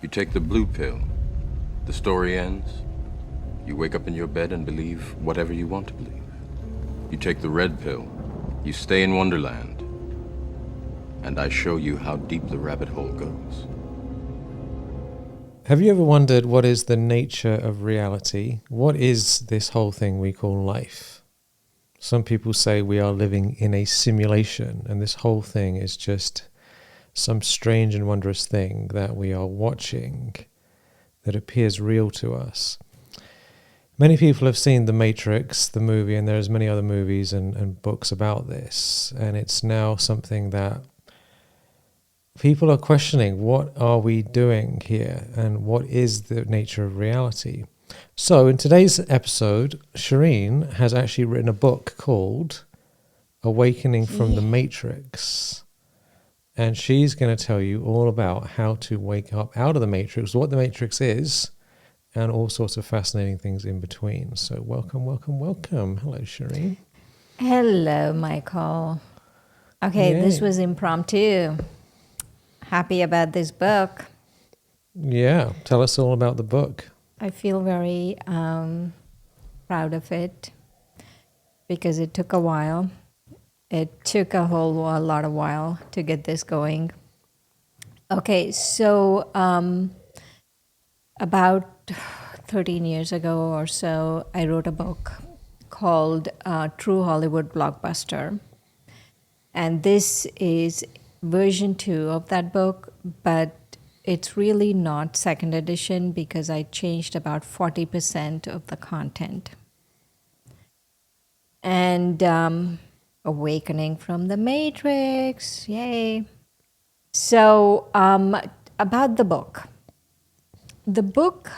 You take the blue pill. The story ends. You wake up in your bed and believe whatever you want to believe. You take the red pill. You stay in Wonderland. And I show you how deep the rabbit hole goes. Have you ever wondered what is the nature of reality? What is this whole thing we call life? Some people say we are living in a simulation, and this whole thing is just some strange and wondrous thing that we are watching that appears real to us. Many people have seen The Matrix, the movie, and there's many other movies and books about this, and it's now something that people are questioning. What are we doing here, and what is the nature of reality? So in today's episode, Shireen has actually written a book called Awakening from the Matrix. And she's going to tell you all about how to wake up out of the Matrix, what the Matrix is, and all sorts of fascinating things in between. So welcome, welcome, welcome. Hello, Shireen. Hello, Michael. Okay, Yay. This was impromptu. Happy about this book. Yeah, tell us all about the book. I feel very proud of it because it took a while. It took a lot of while to get this going. Okay, so about 13 years ago or so, I wrote a book called True Hollywood Blockbuster. And this is version 2 of that book, but it's really not second edition because I changed about 40% of the content. And Awakening from the Matrix, yay. So about the book. The book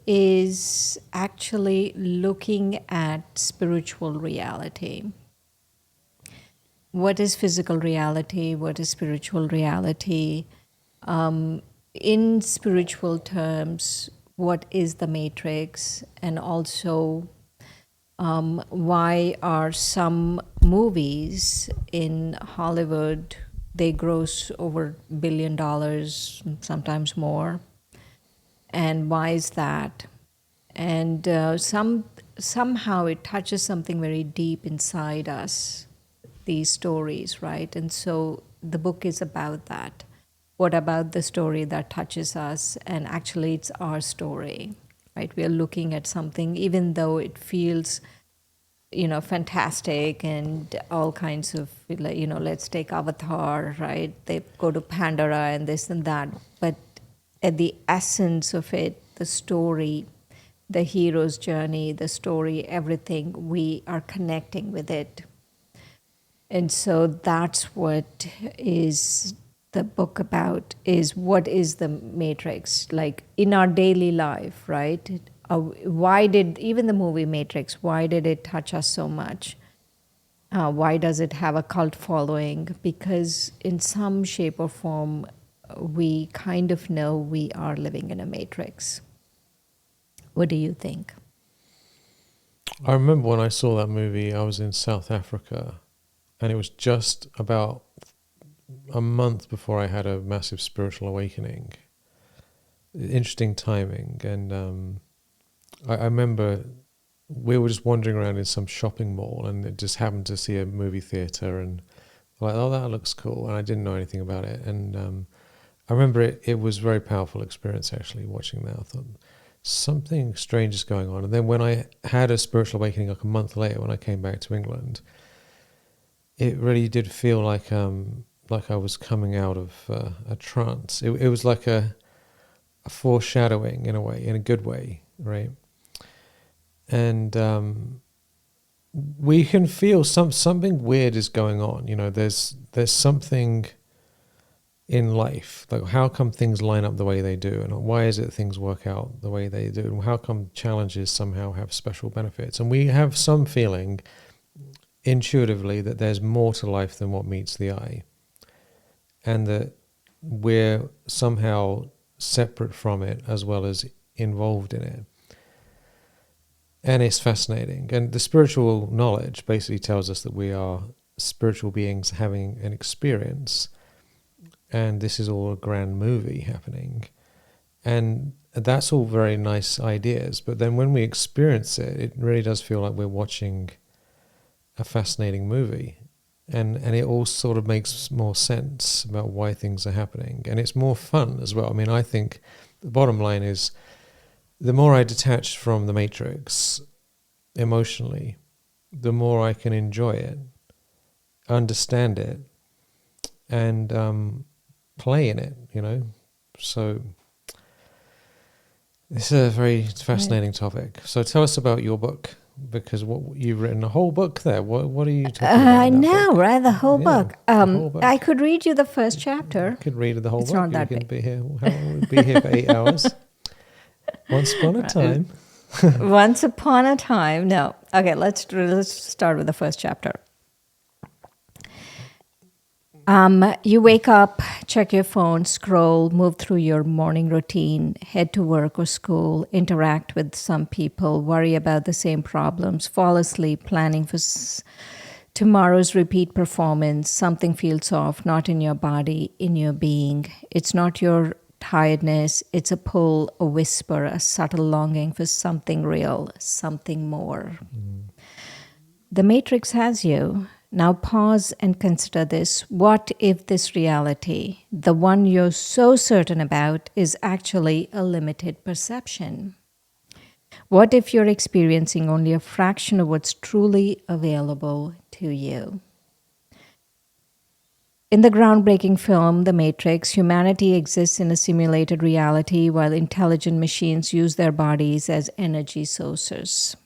is actually looking at spiritual reality. What is physical reality? What is spiritual reality? In spiritual terms, what is the Matrix? And also, why are some movies in Hollywood, they gross over $1 billion, sometimes more? And why is that? And somehow it touches something very deep inside us, these stories, right? And so the book is about that. What about the story that touches us? And actually it's our story, right? We are looking at something, even though it feels, fantastic and all kinds of, let's take Avatar, right? They go to Pandora and this and that. But at the essence of it, the story, the hero's journey, the story, everything, we are connecting with it. And so that's what is the book about, is what is the Matrix, like in our daily life, right? Why did, even the movie Matrix, why did it touch us so much? Why does it have a cult following? Because in some shape or form, we kind of know we are living in a matrix. What do you think? I remember when I saw that movie, I was in South Africa, and it was just about a month before I had a massive spiritual awakening. Interesting timing. And I remember we were just wandering around in some shopping mall, and it just happened to see a movie theater, and like, oh, that looks cool. And I didn't know anything about it. And I remember it was a very powerful experience, actually, watching that. I thought, something strange is going on. And then when I had a spiritual awakening like a month later, when I came back to England, it really did feel like I was coming out of a trance. It was like a foreshadowing in a way, in a good way, right? And we can feel something weird is going on. There's something in life, like how come things line up the way they do, and why is it things work out the way they do, and how come challenges somehow have special benefits? And we have some feeling intuitively that there's more to life than what meets the eye, and that we're somehow separate from it as well as involved in it. And it's fascinating. And the spiritual knowledge basically tells us that we are spiritual beings having an experience, and this is all a grand movie happening. And that's all very nice ideas. But then when we experience it, it really does feel like we're watching a fascinating movie. And it all sort of makes more sense about why things are happening. And it's more fun as well. I mean, I think the bottom line is the more I detach from the Matrix emotionally, the more I can enjoy it, understand it, and play in it, you know. So it's a very fascinating topic. So tell us about your book, because what you've written a whole book there. What are you talking about? I in that know, book? right? The whole Yeah, book. the whole book. I could read you the first chapter. Could read the whole It's book. not that We can big. be here. How long would we be here for 8 hours? Once upon a time. Once upon a time. No. Okay, let's start with the first chapter. You wake up, check your phone, scroll, move through your morning routine, head to work or school, interact with some people, worry about the same problems, fall asleep, planning for tomorrow's repeat performance. Something feels off, not in your body, in your being. It's not your tiredness, it's a pull, a whisper, a subtle longing for something real, something more. The Matrix has you. Now pause and consider this. What if this reality, the one you're so certain about, is actually a limited perception? What if you're experiencing only a fraction of what's truly available to you? In the groundbreaking film, The Matrix, humanity exists in a simulated reality while intelligent machines use their bodies as energy sources.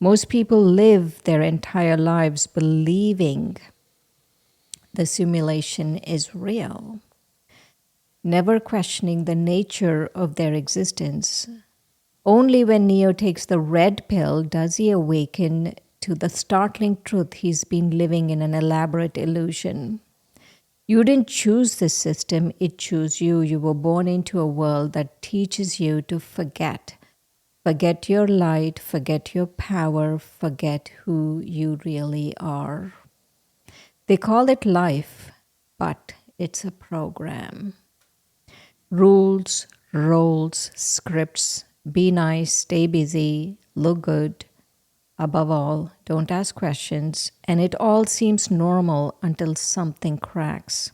Most people live their entire lives believing the simulation is real, never questioning the nature of their existence. Only when Neo takes the red pill does he awaken to the startling truth he's been living in an elaborate illusion. You didn't choose this system, it chose you. You were born into a world that teaches you to forget. Forget your light, forget your power, forget who you really are. They call it life, but it's a program. Rules, roles, scripts, be nice, stay busy, look good. Above all, don't ask questions, and it all seems normal until something cracks.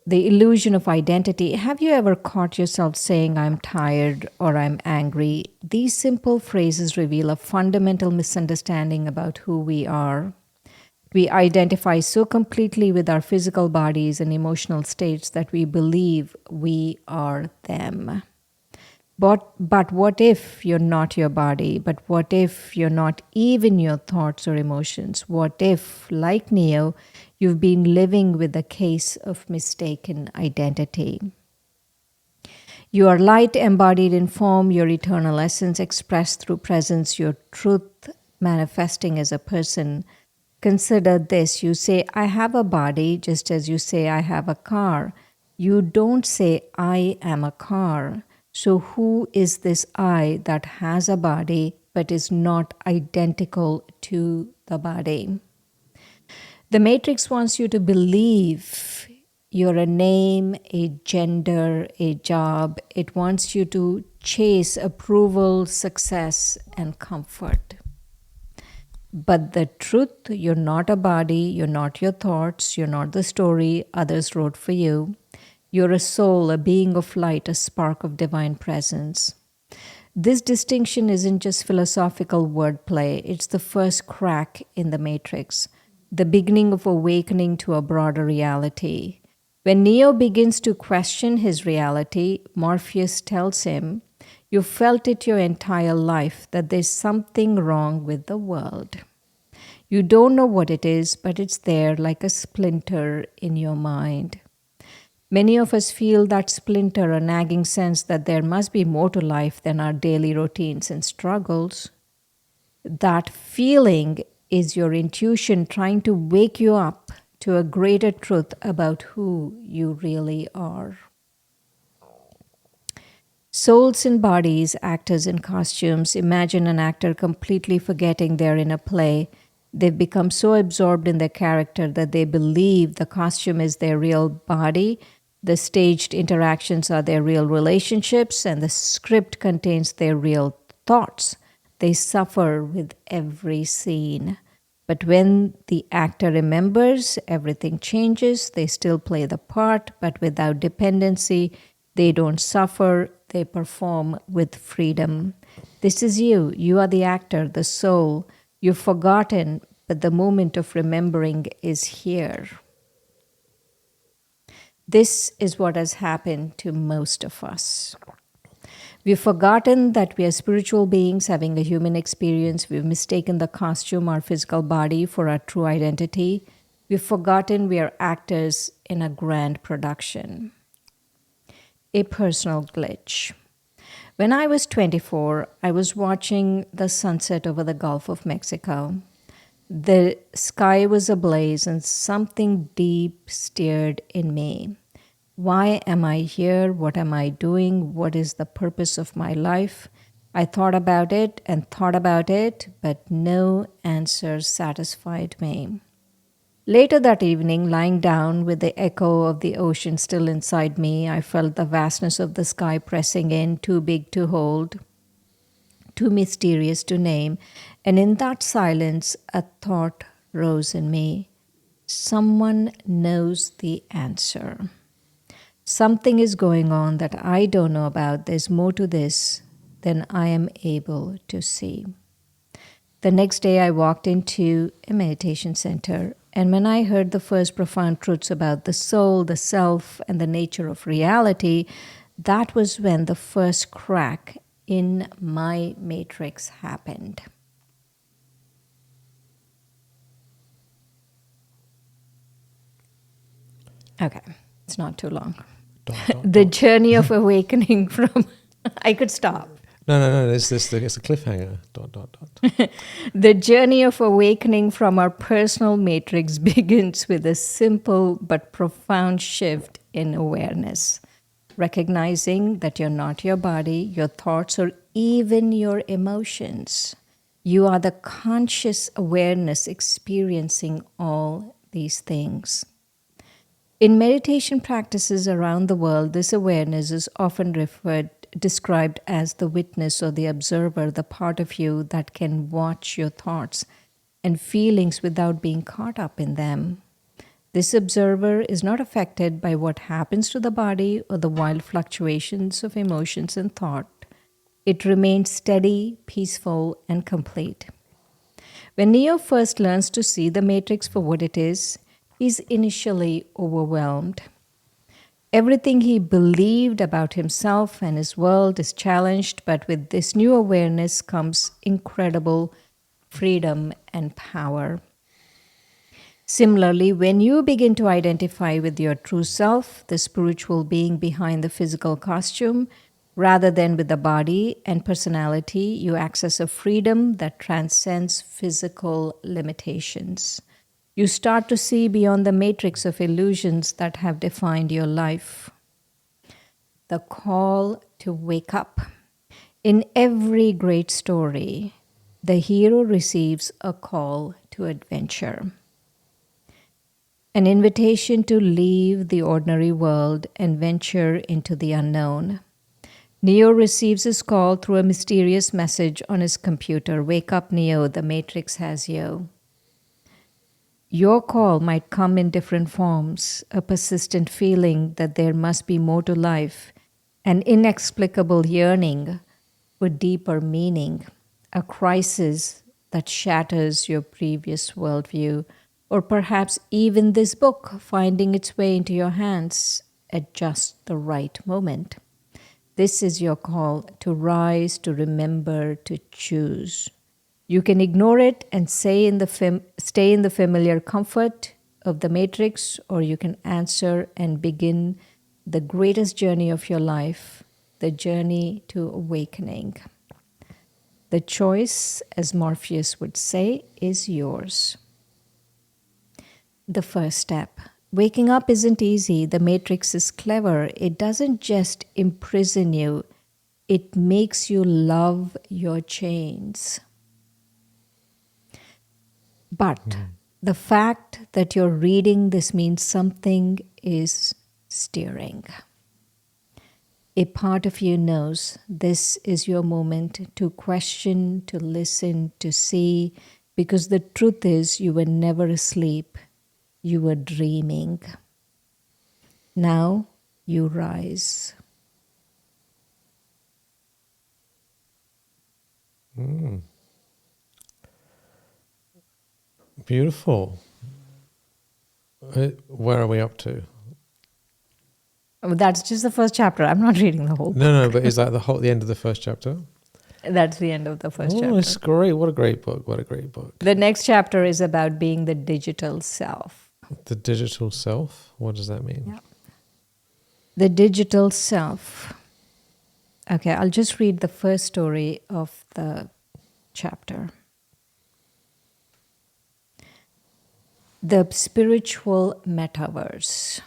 The illusion of identity. Have you ever caught yourself saying, I'm tired or I'm angry? These simple phrases reveal a fundamental misunderstanding about who we are. We identify so completely with our physical bodies and emotional states that we believe we are them. But what if you're not your body? But what if you're not even your thoughts or emotions? What if, like Neo, you've been living with a case of mistaken identity? You are light embodied in form, your eternal essence expressed through presence, your truth manifesting as a person. Consider this. You say, I have a body, just as you say, I have a car. You don't say, I am a car. So who is this I that has a body but is not identical to the body? The Matrix wants you to believe you're a name, a gender, a job. It wants you to chase approval, success, and comfort. But the truth, you're not a body, you're not your thoughts, you're not the story others wrote for you. You're a soul, a being of light, a spark of divine presence. This distinction isn't just philosophical wordplay, it's the first crack in the matrix, the beginning of awakening to a broader reality. When Neo begins to question his reality, Morpheus tells him, you felt it your entire life that there's something wrong with the world. You don't know what it is, but it's there like a splinter in your mind. Many of us feel that splinter, a nagging sense that there must be more to life than our daily routines and struggles. That feeling is your intuition trying to wake you up to a greater truth about who you really are. Souls in bodies, actors in costumes. Imagine an actor completely forgetting they're in a play. They've become so absorbed in their character that they believe the costume is their real body, The staged interactions are their real relationships, and the script contains their real thoughts. They suffer with every scene. But when the actor remembers, everything changes. They still play the part, but without dependency. They don't suffer, they perform with freedom. This is you. You are the actor, the soul. You've forgotten, but the moment of remembering is here. This is what has happened to most of us. We've forgotten that we are spiritual beings having a human experience. We've mistaken the costume, our physical body, for our true identity. We've forgotten we are actors in a grand production. A personal glitch. When I was 24, I was watching the sunset over the Gulf of Mexico. The sky was ablaze and something deep stirred in me. Why am I here? What am I doing? What is the purpose of my life? I thought about it and thought about it, but no answer satisfied me. Later that evening, lying down with the echo of the ocean still inside me, I felt the vastness of the sky pressing in, too big to hold, too mysterious to name, and in that silence, a thought rose in me. Someone knows the answer. Something is going on that I don't know about. There's more to this than I am able to see. The next day, I walked into a meditation center, and when I heard the first profound truths about the soul, the self, and the nature of reality, that was when the first crack in my matrix happened. Okay, it's not too long. The journey of awakening from... I could stop. No. It's a cliffhanger. ... The journey of awakening from our personal matrix begins with a simple but profound shift in awareness. Recognizing that you're not your body, your thoughts, or even your emotions. You are the conscious awareness experiencing all these things. In meditation practices around the world, this awareness is often described as the witness or the observer, the part of you that can watch your thoughts and feelings without being caught up in them. This observer is not affected by what happens to the body or the wild fluctuations of emotions and thought. It remains steady, peaceful, and complete. When Neo first learns to see the matrix for what it is, he's initially overwhelmed. Everything he believed about himself and his world is challenged, but with this new awareness comes incredible freedom and power. Similarly, when you begin to identify with your true self, the spiritual being behind the physical costume, rather than with the body and personality, you access a freedom that transcends physical limitations. You start to see beyond the matrix of illusions that have defined your life. The call to wake up. In every great story, the hero receives a call to adventure. An invitation to leave the ordinary world and venture into the unknown. Neo receives his call through a mysterious message on his computer. Wake up, Neo, the matrix has you. Your call might come in different forms, a persistent feeling that there must be more to life, an inexplicable yearning for deeper meaning, a crisis that shatters your previous worldview, or perhaps even this book finding its way into your hands at just the right moment. This is your call to rise, to remember, to choose. You can ignore it and stay in the familiar comfort of the matrix, or you can answer and begin the greatest journey of your life, the journey to awakening. The choice, as Morpheus would say, is yours. The first step. Waking up isn't easy. The matrix is clever. It doesn't just imprison you, it makes you love your chains. But the fact that you're reading this means something is steering. A part of you knows this is your moment to question, to listen, to see, because the truth is you were never asleep, you were dreaming. Now you rise. Beautiful. Where are we up to? Oh, that's just the first chapter. I'm not reading the whole book. No, but is that the end of the first chapter? That's the end of the first Oh, chapter. it's great. What a great book. What a great book. The next chapter is about being the digital self. The digital self? What does that mean? Yeah. The digital self. Okay, I'll just read the first story of the chapter. The spiritual metaverse.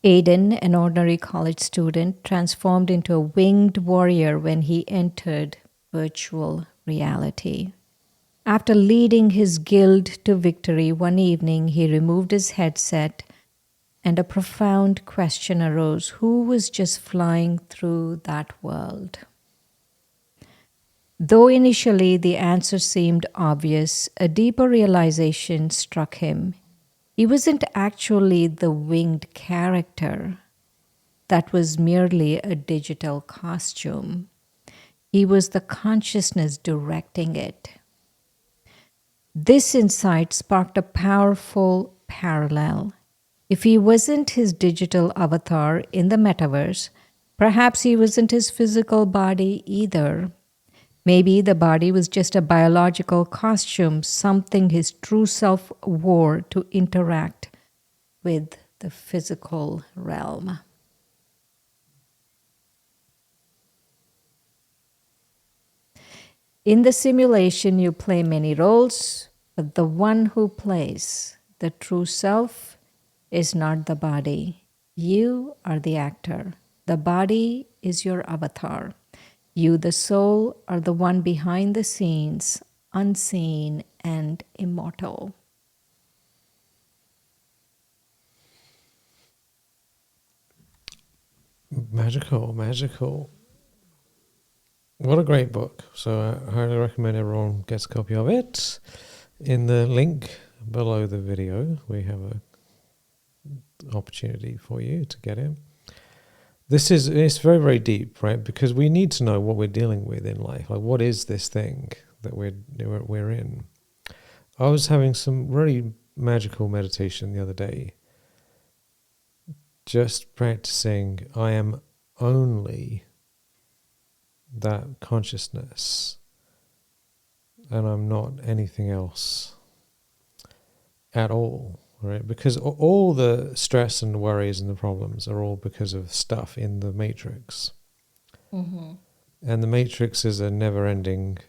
Aiden, an ordinary college student, transformed into a winged warrior when he entered virtual reality. After leading his guild to victory one evening, he removed his headset and a profound question arose: who was just flying through that world? Though initially the answer seemed obvious, a deeper realization struck him. He wasn't actually the winged character. That was merely a digital costume. He was the consciousness directing it. This insight sparked a powerful parallel. If he wasn't his digital avatar in the metaverse, perhaps he wasn't his physical body either. Maybe the body was just a biological costume, something his true self wore to interact with the physical realm. In the simulation, you play many roles, but the one who plays, the true self, is not the body. You are the actor. The body is your avatar. You, the soul, are the one behind the scenes, unseen and immortal. Magical, magical. What a great book. So I highly recommend everyone gets a copy of it. In the link below the video, we have a opportunity for you to get it. It's very, very deep, right? Because we need to know what we're dealing with in life. Like, what is this thing that we're in? I was having some really magical meditation the other day, just practicing I am only that consciousness and I'm not anything else at all. Right, because all the stress and worries and the problems are all because of stuff in the matrix. Mm-hmm. And the matrix is a never-ending,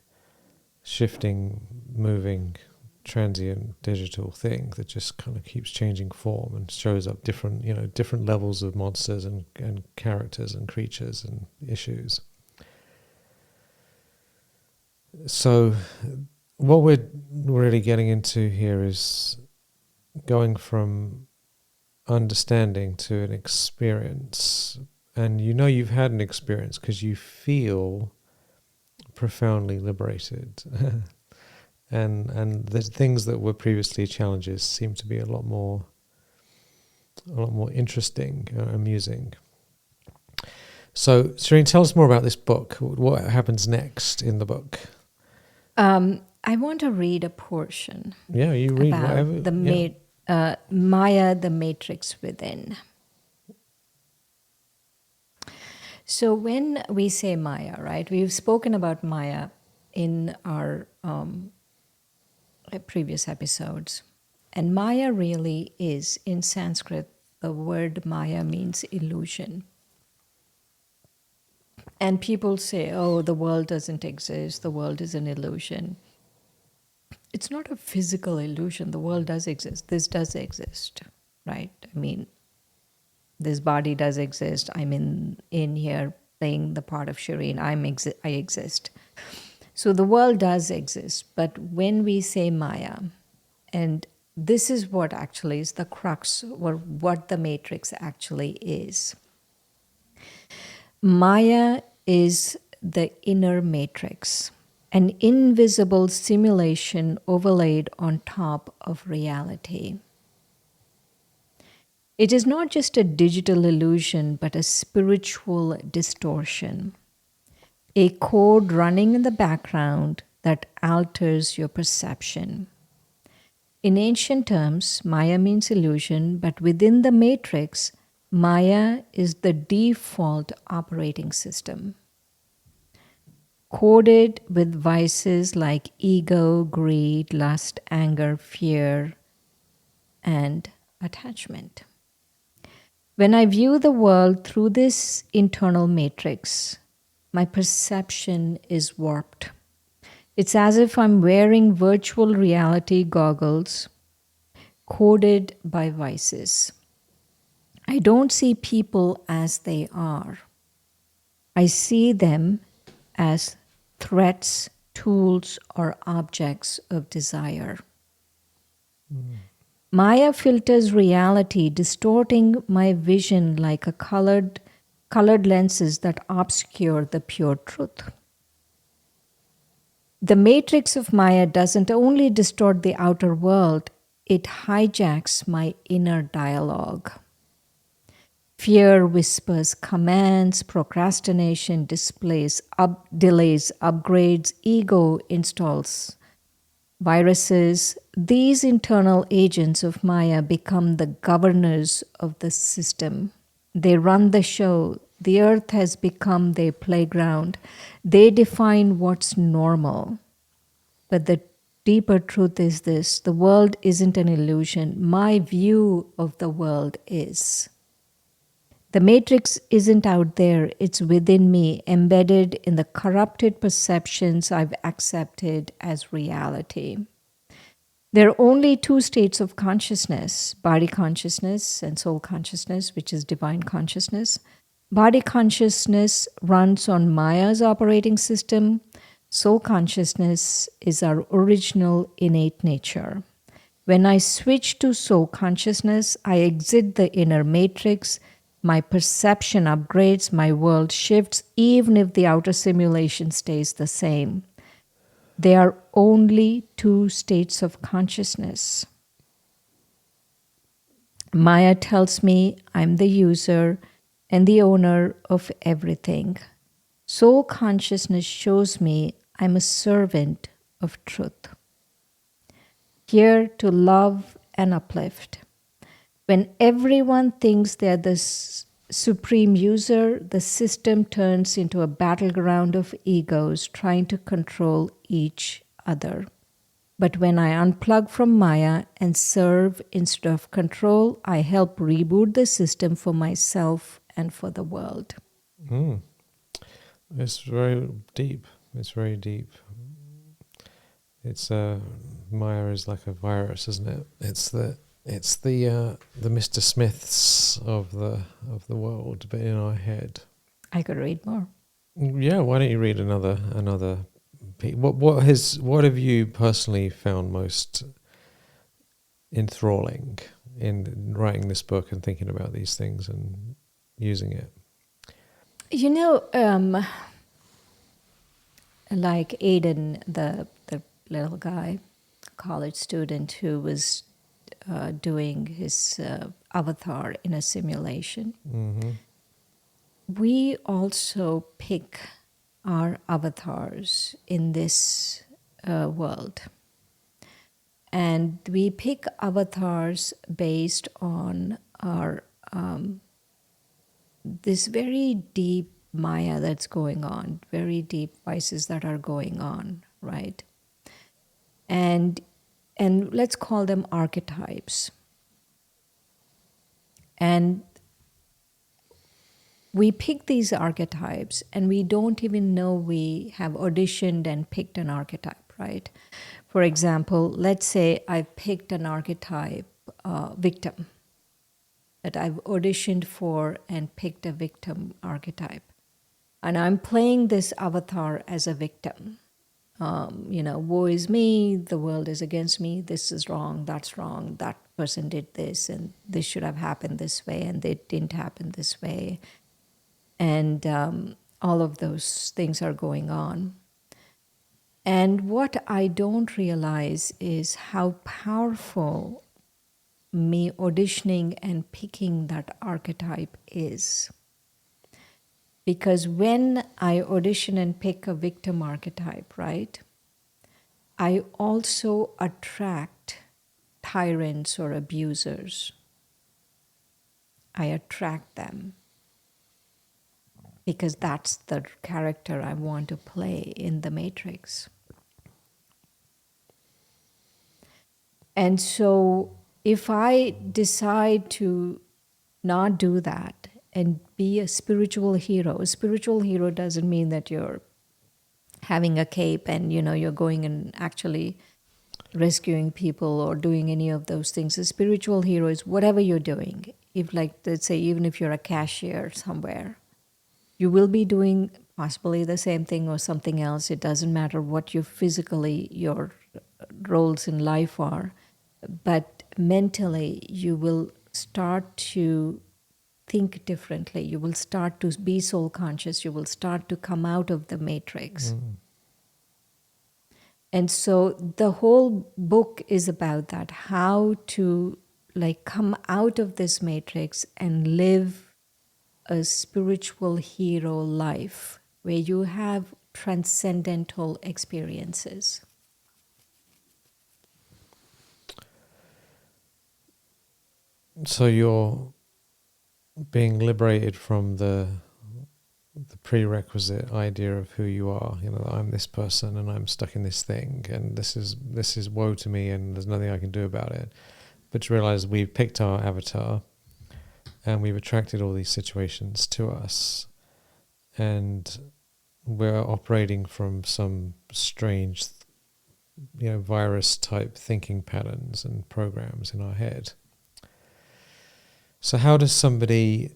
shifting, moving, transient digital thing that just kind of keeps changing form and shows up different levels of monsters and characters and creatures and issues. So what we're really getting into here is going from understanding to an experience. And you've had an experience because you feel profoundly liberated. and the things that were previously challenges seem to be a lot more interesting and amusing. So, Shireen, tell us more about this book. What happens next in the book? I want to read a portion. Yeah, you read about whatever. Maya, the Matrix Within. So when we say Maya, right, we've spoken about Maya in our previous episodes. And Maya really is, in Sanskrit, the word Maya means illusion. And people say, oh, the world doesn't exist, the world is an illusion. It's not a physical illusion. The world does exist. This does exist, right? I mean, this body does exist. I'm in here playing the part of Shireen. I exist. So the world does exist. But when we say Maya, and this is what actually is the crux, or what the matrix actually is. Maya is the inner matrix, an invisible simulation overlaid on top of reality. It is not just a digital illusion, but a spiritual distortion, a code running in the background that alters your perception. In ancient terms, Maya means illusion, but within the matrix, Maya is the default operating system, coded with vices like ego, greed, lust, anger, fear, and attachment. When I view the world through this internal matrix, my perception is warped. It's as if I'm wearing virtual reality goggles coded by vices. I don't see people as they are. I see them as threats, tools, or objects of desire. Maya filters reality, distorting my vision like a colored lenses that obscure the pure truth. The matrix of Maya doesn't only distort the outer world, it hijacks my inner dialogue. Fear whispers commands, procrastination delays, upgrades, ego installs viruses. These internal agents of Maya become the governors of the system. They run the show. The earth has become their playground. They define what's normal. But the deeper truth is this: the world isn't an illusion. My view of the world is. The matrix isn't out there, it's within me, embedded in the corrupted perceptions I've accepted as reality. There are only two states of consciousness: body consciousness and soul consciousness, which is divine consciousness. Body consciousness runs on Maya's operating system. Soul consciousness is our original innate nature. When I switch to soul consciousness, I exit the inner matrix. My perception upgrades, my world shifts, even if the outer simulation stays the same. There are only two states of consciousness. Maya tells me I'm the user and the owner of everything. Soul consciousness shows me I'm a servant of truth, here to love and uplift. When everyone thinks they're the supreme user, the system turns into a battleground of egos trying to control each other. But when I unplug from Maya and serve instead of control, I help reboot the system for myself and for the world. It's very deep. It's very deep. It's Maya is like a virus, isn't it? It's the Mr. Smiths of the world, but in our head. I could read more. Yeah, why don't you read another? What have you personally found most enthralling in writing this book and thinking about these things and using it? You know, like Aiden, the little guy, college student who was doing his avatar in a simulation. Mm-hmm. We also pick our avatars in this world. And we pick avatars based on our this very deep Maya that's going on, very deep vices that are going on, right? And let's call them archetypes. And we pick these archetypes and we don't even know we have auditioned and picked an archetype, right? For example, let's say I've picked an archetype, victim, that I've auditioned for and picked a victim archetype. And I'm playing this avatar as a victim. woe is me, the world is against me, this is wrong, that's wrong, that person did this, and this should have happened this way, and it didn't happen this way. And all of those things are going on. And what I don't realize is how powerful me auditioning and picking that archetype is. Because when I audition and pick a victim archetype, right, I also attract tyrants or abusers. I attract them because that's the character I want to play in the Matrix. And so if I decide to not do that and be a spiritual hero doesn't mean that you're having a cape and, you're going and actually rescuing people or doing any of those things. A spiritual hero is whatever you're doing. If, like, let's say, even if you're a cashier somewhere, you will be doing possibly the same thing or something else. It doesn't matter what your roles in life are. But mentally, you will start to think differently. You will start to be soul conscious. You will start to come out of the matrix. And so the whole book is about that, how to come out of this matrix and live a spiritual hero life where you have transcendental experiences. So you're being liberated from the prerequisite idea of who you are. I'm this person and I'm stuck in this thing and this is woe to me and there's nothing I can do about it. But to realize we've picked our avatar and we've attracted all these situations to us, and we're operating from some strange, virus type thinking patterns and programs in our head. So how does somebody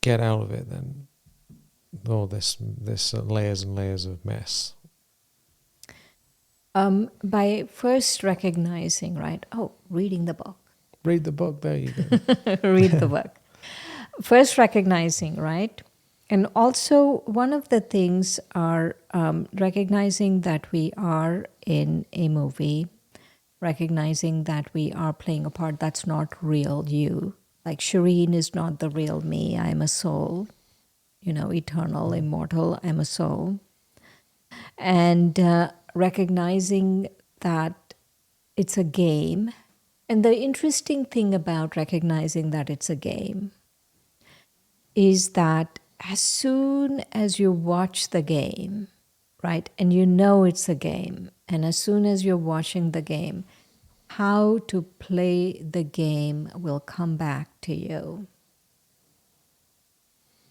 get out of it then? All this layers and layers of mess. By first recognizing, right? Oh, reading the book. Read the book. There you go. Read the book. First recognizing, right? And also one of the things are recognizing that we are in a movie, recognizing that we are playing a part that's not real you. Like Shireen is not the real me. I'm a soul, eternal, immortal. I'm a soul. And recognizing that it's a game. And the interesting thing about recognizing that it's a game is that as soon as you watch the game, right, and it's a game, and as soon as you're watching the game, how to play the game will come back to you.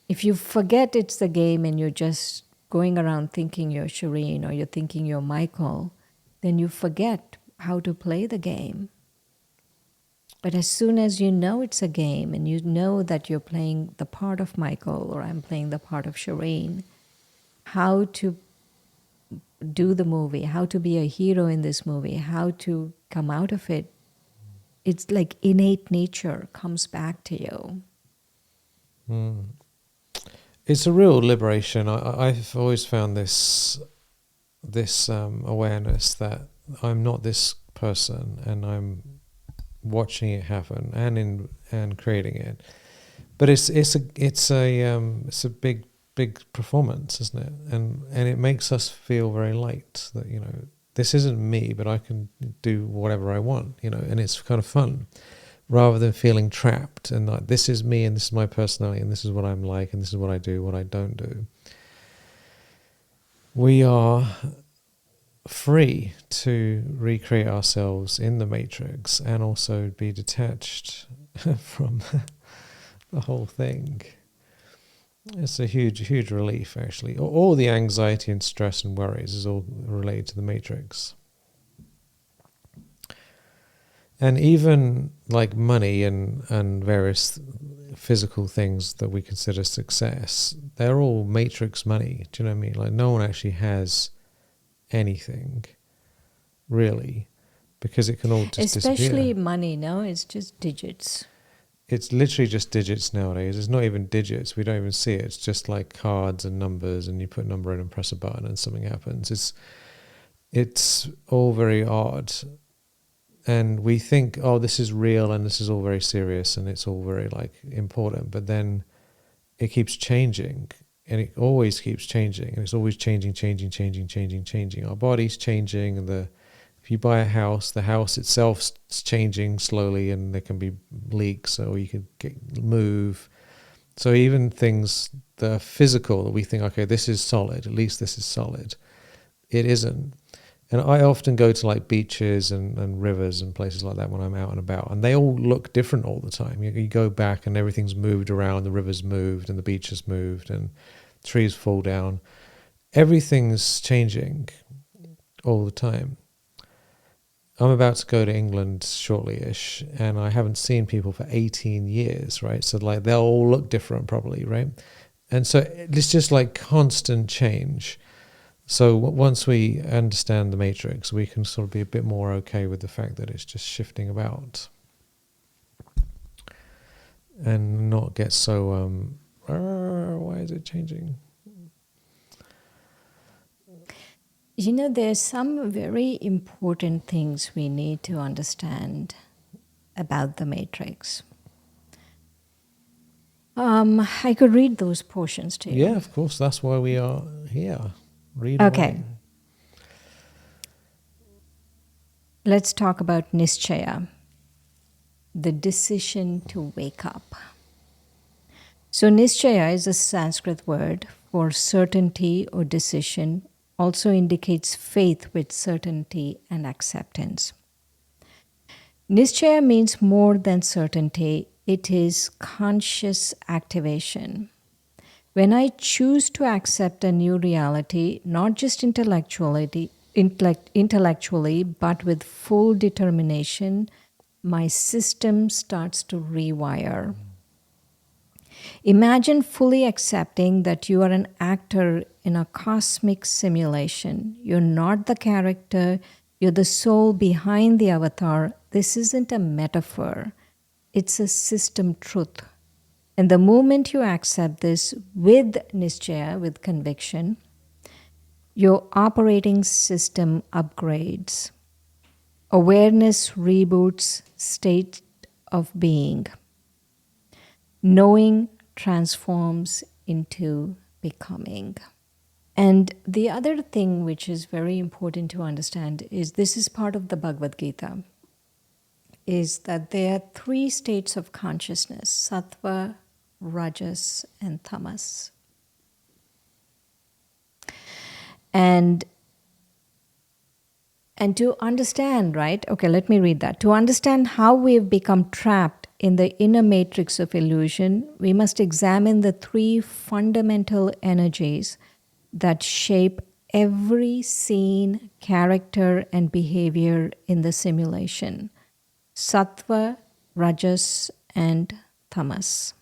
If you forget it's the game and you're just going around thinking you're Shireen or you're thinking you're Michael, then you forget how to play the game. But as soon as you know it's a game and you know that you're playing the part of Michael or I'm playing the part of Shireen, how to do the movie, how to be a hero in this movie, how to come out of it, it's like innate nature comes back to you. It's a real liberation. I've always found this awareness that I'm not this person and I'm watching it happen and creating it. But it's a big performance, isn't it? And it makes us feel very light that this isn't me, but I can do whatever I want, and it's kind of fun, rather than feeling trapped and like this is me and this is my personality and this is what I'm like and this is what I do, what I don't do. We are free to recreate ourselves in the matrix and also be detached from the whole thing. It's a huge relief, actually. All the anxiety and stress and worries is all related to the matrix. And even like money and various physical things that we consider success, they're all matrix money. Do you know what I mean? Like no one actually has anything, really, because it can all just Especially disappear. money, no? It's just digits. It's literally just digits nowadays. It's not even digits. We don't even see it. It's just like cards and numbers, and you put a number in and press a button and something happens. It's all very odd. And we think, oh, this is real and this is all very serious and it's all very like important. But then it keeps changing, and it always keeps changing, and it's always changing. Our body's changing, and if you buy a house, the house itself is changing slowly, and there can be leaks, or you could move. So even things that are physical, that we think, okay, this is solid, at least this is solid, it isn't. And I often go to like beaches and rivers and places like that when I'm out and about, and they all look different all the time. You go back and everything's moved around, the river's moved and the beach has moved and trees fall down. Everything's changing all the time. I'm about to go to England shortly-ish, and I haven't seen people for 18 years, right? So like they'll all look different probably, right? And so it's just like constant change. So once we understand the matrix, we can sort of be a bit more okay with the fact that it's just shifting about, and not get so, why is it changing? You know, there's some very important things we need to understand about the matrix. I could read those portions to you. Yeah, of course. That's why we are here. Read Okay. away. Let's talk about nischaya, the decision to wake up. So nischaya is a Sanskrit word for certainty or decision, also indicates faith with certainty and acceptance. Nischaya means more than certainty. It is conscious activation. When I choose to accept a new reality, not just intellectually, but with full determination, my system starts to rewire. Imagine fully accepting that you are an actor in a cosmic simulation. You're not the character, you're the soul behind the avatar. This isn't a metaphor, it's a system truth. And the moment you accept this with nischaya, with conviction, your operating system upgrades. Awareness reboots state of being. Knowing transforms into becoming. And the other thing which is very important to understand is this is part of the Bhagavad Gita, is that there are 3 states of consciousness: sattva, rajas, and tamas. And to understand, right? Okay, let me read that. To understand how we've become trapped in the inner matrix of illusion, we must examine the 3 fundamental energies that shape every scene, character, and behavior in the simulation: sattva, rajas, and tamas.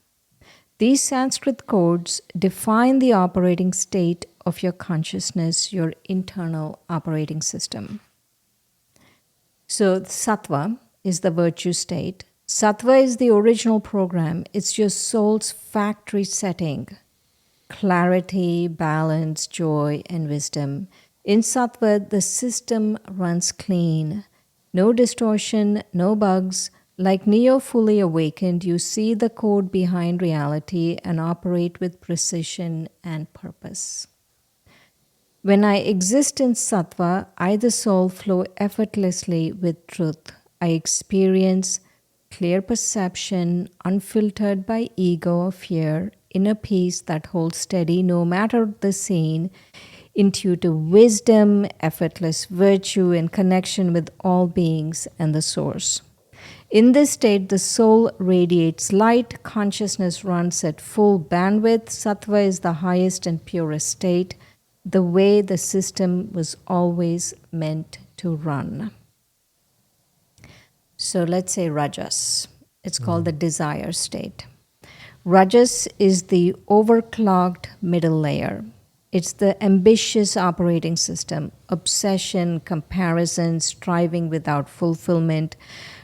These Sanskrit codes define the operating state of your consciousness, your internal operating system. So sattva is the virtue state. Sattva is the original program. It's your soul's factory setting: clarity, balance, joy, and wisdom. In sattva, the system runs clean. No distortion, no bugs. Like Neo fully awakened, you see the code behind reality and operate with precision and purpose. When I exist in sattva, I, the soul, flow effortlessly with truth. I experience clear perception, unfiltered by ego or fear, inner peace that holds steady no matter the scene, intuitive wisdom, effortless virtue, and connection with all beings and the source. In this state, the soul radiates light, consciousness runs at full bandwidth. Sattva is the highest and purest state, the way the system was always meant to run. So let's say rajas. It's called the desire state. Rajas is the overclocked middle layer. It's the ambitious operating system, obsession, comparison, striving without fulfillment.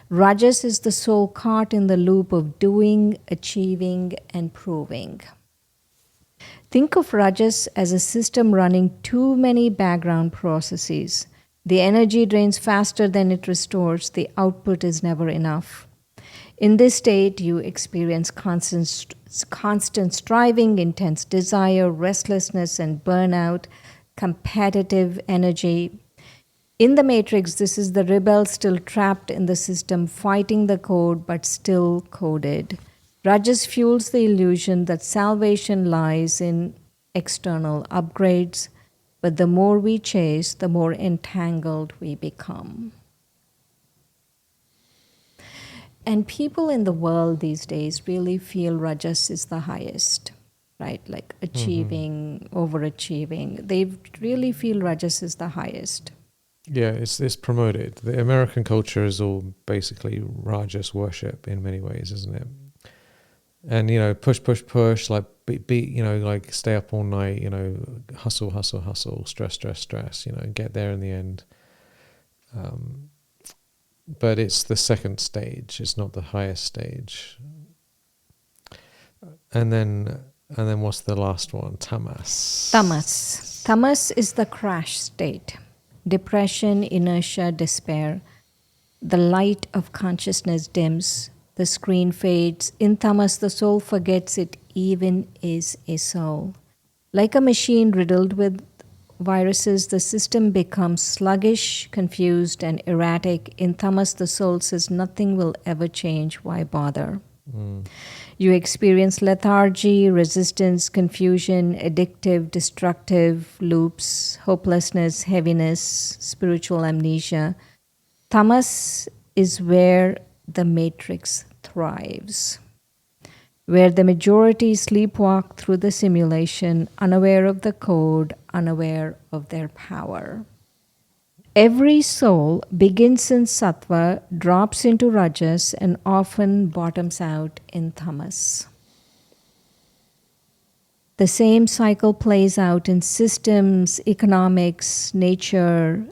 Rajas is the soul caught in the loop of doing, achieving, and proving. Think of Rajas as a system running too many background processes. The energy drains faster than it restores, the output is never enough. In this state, you experience constant striving, intense desire, restlessness, and burnout, competitive energy. In the matrix, this is the rebel still trapped in the system, fighting the code but still coded. Rajas fuels the illusion that salvation lies in external upgrades, but the more we chase, the more entangled we become. And people in the world these days really feel Rajas is the highest, right? Like achieving, overachieving. They really feel Rajas is the highest. Yeah, it's promoted. The American culture is all basically Rajas worship in many ways, isn't it? And push, push, push, like beat, like stay up all night, hustle, hustle, hustle, stress, stress, stress, get there in the end. But it's the second stage. It's not the highest stage. And then what's the last one? Tamas. Tamas is the crash state. Depression, inertia, despair. The light of consciousness dims. The screen fades. In tamas, the soul forgets it even is a soul. Like a machine riddled with viruses, the system becomes sluggish, confused, and erratic. In tamas, the soul says nothing will ever change. Why bother? You experience lethargy, resistance, confusion, addictive, destructive loops, hopelessness, heaviness, spiritual amnesia. Tamas is where the matrix thrives, where the majority sleepwalk through the simulation, unaware of the code, unaware of their power. Every soul begins in sattva, drops into rajas, and often bottoms out in tamas. The same cycle plays out in systems, economics, nature,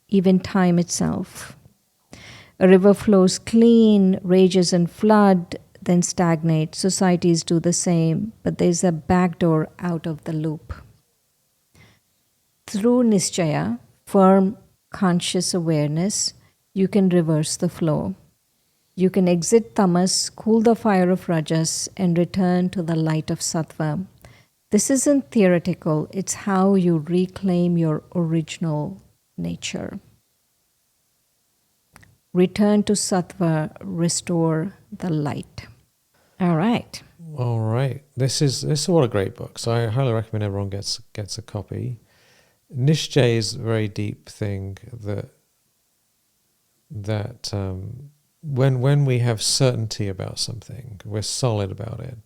even time itself. A river flows clean, rages and flood, then stagnates. Societies do the same, but there's a backdoor out of the loop. Through nischaya, firm conscious awareness, you can reverse the flow. You can exit tamas, cool the fire of rajas, and return to the light of sattva. This isn't theoretical, it's how you reclaim your original nature. Return to sattva, restore the light. All right. All right. This is what a great book. So I highly recommend everyone gets a copy. Nischay is a very deep thing that when we have certainty about something, we're solid about it,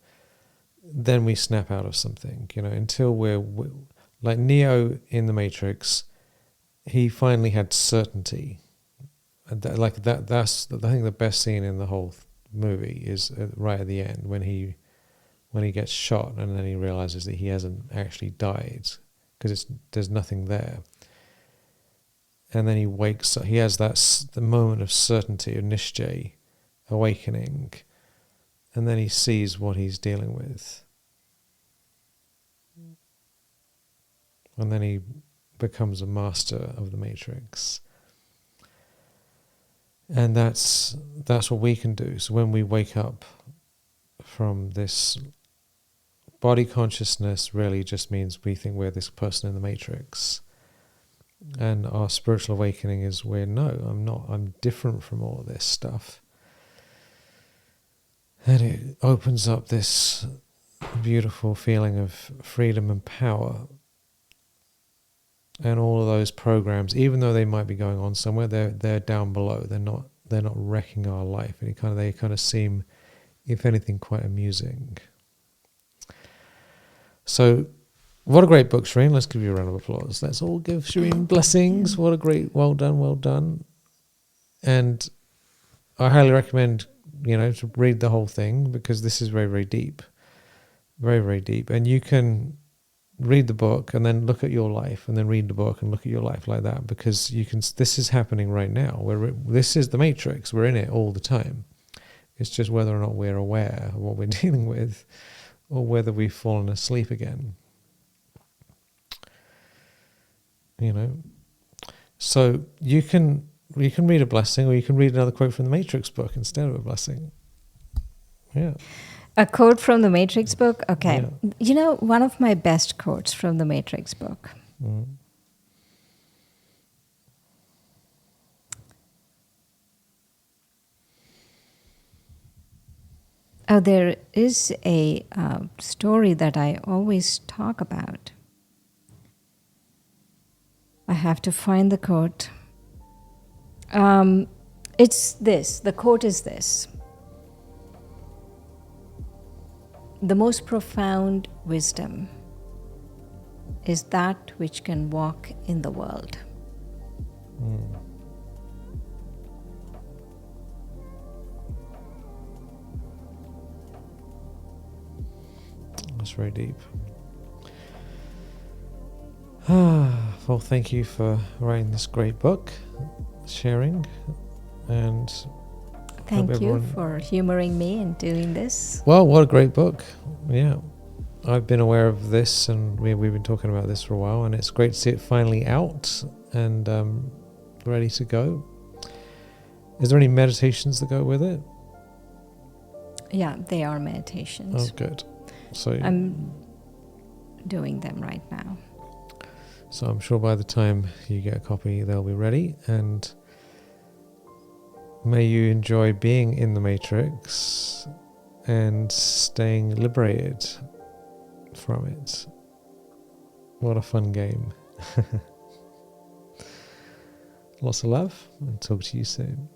then we snap out of something. Until we're like Neo in the Matrix, he finally had certainty. And that's I think the best scene in the whole movie is right at the end when he gets shot and then he realizes that he hasn't actually died because there's nothing there. And then he wakes up. He has the moment of certainty of nischay, awakening, and then he sees what he's dealing with, and then he becomes a master of the Matrix. And that's what we can do. So when we wake up from this body consciousness, really just means we think we're this person in the Matrix. And our spiritual awakening is where, no, I'm not. I'm different from all of this stuff. And it opens up this beautiful feeling of freedom and power. And all of those programs, even though they might be going on somewhere, they're down below. They're not wrecking our life. And they kind of seem, if anything, quite amusing. So, what a great book, Shireen. Let's give you a round of applause. Let's all give Shireen blessings. What a great, well done. And I highly recommend, to read the whole thing because this is very, very deep. Very, very deep. And you can read the book and then look at your life, and then read the book and look at your life like that, because you can. This is happening right now. This is the Matrix. We're in it all the time. It's just whether or not we're aware of what we're dealing with, or whether we've fallen asleep again. You know. So you can read a blessing, or you can read another quote from the Matrix book instead of a blessing. Yeah. A quote from the Matrix book? Okay. Yeah. You know, one of my best quotes from the Matrix book. Mm. Oh, there is a story that I always talk about. I have to find the quote. It's this. The quote is this. The most profound wisdom is that which can walk in the world. Mm. That's very deep. Well, thank you for writing this great book, sharing, and Thank you for humoring me and doing this. well, what a great book. Yeah. I've been aware of this, and we've been talking about this for a while, and it's great to see it finally out and ready to go. Is there any meditations that go with it? Yeah, they are meditations. Oh, good. So I'm doing them right now. So I'm sure by the time you get a copy, they'll be ready. And may you enjoy being in the Matrix and staying liberated from it. What a fun game. Lots of love, and talk to you soon.